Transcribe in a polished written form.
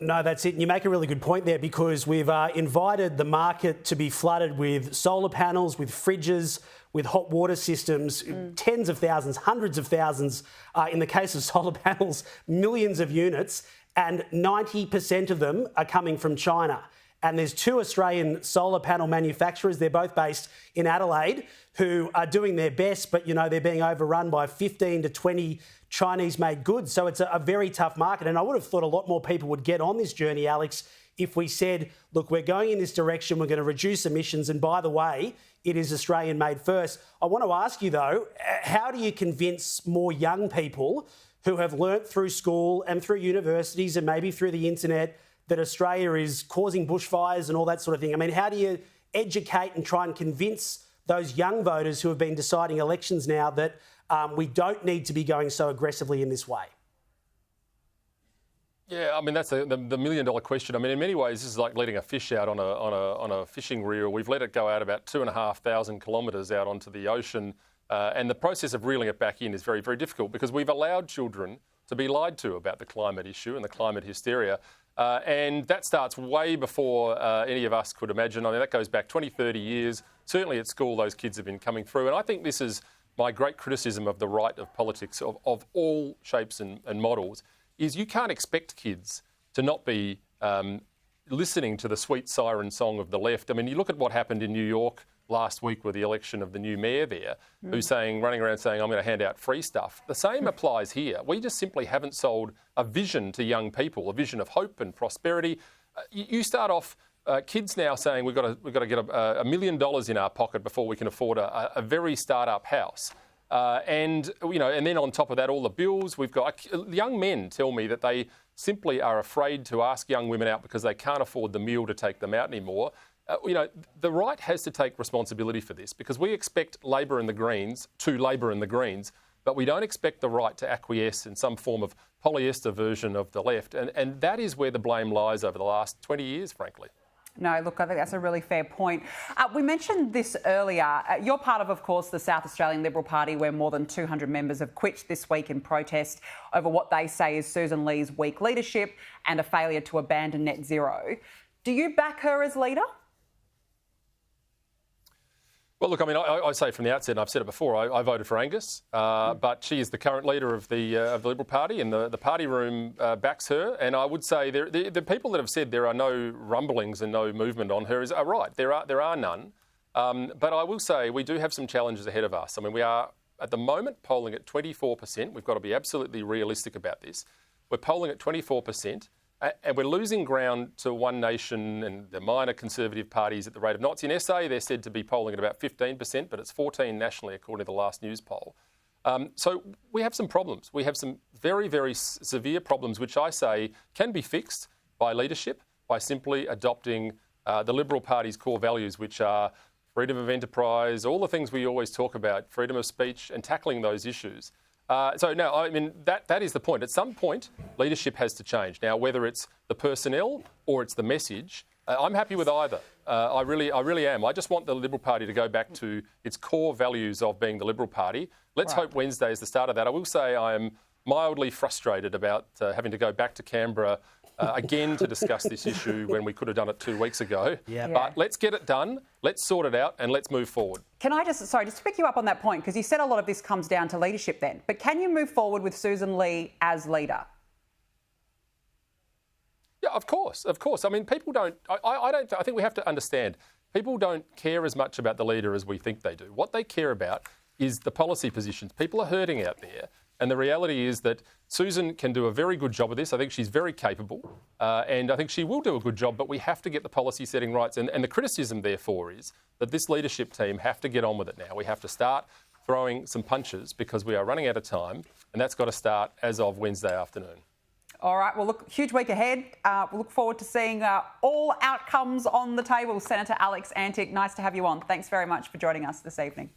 No, that's it. And you make a really good point there, because we've invited the market to be flooded with solar panels, with fridges, with hot water systems, tens of thousands, hundreds of thousands, in the case of solar panels, millions of units, and 90% of them are coming from China. And there's two Australian solar panel manufacturers, they're both based in Adelaide, who are doing their best, but, you know, they're being overrun by 15 to 20 Chinese-made goods. So it's a very tough market. And I would have thought a lot more people would get on this journey, Alex, if we said, look, we're going in this direction, we're going to reduce emissions, and by the way, it is Australian-made first. I want to ask you, though, how do you convince more young people who have learnt through school and through universities and maybe through the internet that Australia is causing bushfires and all that sort of thing? I mean, how do you educate and try and convince those young voters who have been deciding elections now that we don't need to be going so aggressively in this way? Yeah, I mean, that's the million-dollar question. I mean, in many ways, this is like letting a fish out on a fishing reel. We've let it go out about 2,500 kilometres out onto the ocean, and the process of reeling it back in is very, very difficult, because we've allowed children to be lied to about the climate issue and the climate hysteria. And that starts way before any of us could imagine. I mean, that goes back 20, 30 years. Certainly at school, those kids have been coming through. And I think this is my great criticism of the right of politics of all shapes and models, is you can't expect kids to not be listening to the sweet siren song of the left. I mean, you look at what happened in New York last week with the election of the new mayor there, who's running around saying, I'm going to hand out free stuff. The same applies here. We just simply haven't sold a vision to young people, a vision of hope and prosperity. You start off, kids now saying we've got to get $1 million in our pocket before we can afford a very start-up house. And then on top of that, all the bills we've got. Young men tell me that they simply are afraid to ask young women out because they can't afford the meal to take them out anymore. The right has to take responsibility for this, because we expect Labor and the Greens to labour in the Greens, but we don't expect the right to acquiesce in some form of polyester version of the left. And that is where the blame lies over the last 20 years, frankly. No, look, I think that's a really fair point. We mentioned this earlier. You're part of course, the South Australian Liberal Party, where more than 200 members have quit this week in protest over what they say is Susan Lee's weak leadership and a failure to abandon net zero. Do you back her as leader? Well, look, I mean, I say from the outset, and I've said it before, I voted for Angus, but she is the current leader of the Liberal Party, and the party room backs her. And I would say the people that have said there are no rumblings and no movement on her are right. There are none. But I will say we do have some challenges ahead of us. I mean, we are, at the moment, polling at 24%. We've got to be absolutely realistic about this. We're polling at 24%. And we're losing ground to One Nation and the minor Conservative parties at the rate of knots. In SA, they're said to be polling at about 15%, but it's 14% nationally, according to the last news poll. So we have some problems. We have some very, very severe problems, which I say can be fixed by leadership, by simply adopting the Liberal Party's core values, which are freedom of enterprise, all the things we always talk about, freedom of speech, and tackling those issues. So, no, I mean, that is the point. At some point, leadership has to change. Now, whether it's the personnel or it's the message, I'm happy with either. I really am. I just want the Liberal Party to go back to its core values of being the Liberal Party. Let's hope Wednesday is the start of that. I will say I am mildly frustrated about having to go back to Canberra again to discuss this issue when we could have done it 2 weeks ago. Yeah. But let's get it done, let's sort it out, and let's move forward. Can I just to pick you up on that point, because you said a lot of this comes down to leadership then, but can you move forward with Susan Lee as leader? Yeah, of course. I mean, people don't, I think we have to understand, people don't care as much about the leader as we think they do. What they care about is the policy positions. People are hurting out there. And the reality is that Susan can do a very good job of this. I think she's very capable, and I think she will do a good job, but we have to get the policy setting right. And the criticism, therefore, is that this leadership team have to get on with it now. We have to start throwing some punches because we are running out of time, and that's got to start as of Wednesday afternoon. All right, well, look, huge week ahead. We'll look forward to seeing all outcomes on the table. Senator Alex Antic, nice to have you on. Thanks very much for joining us this evening.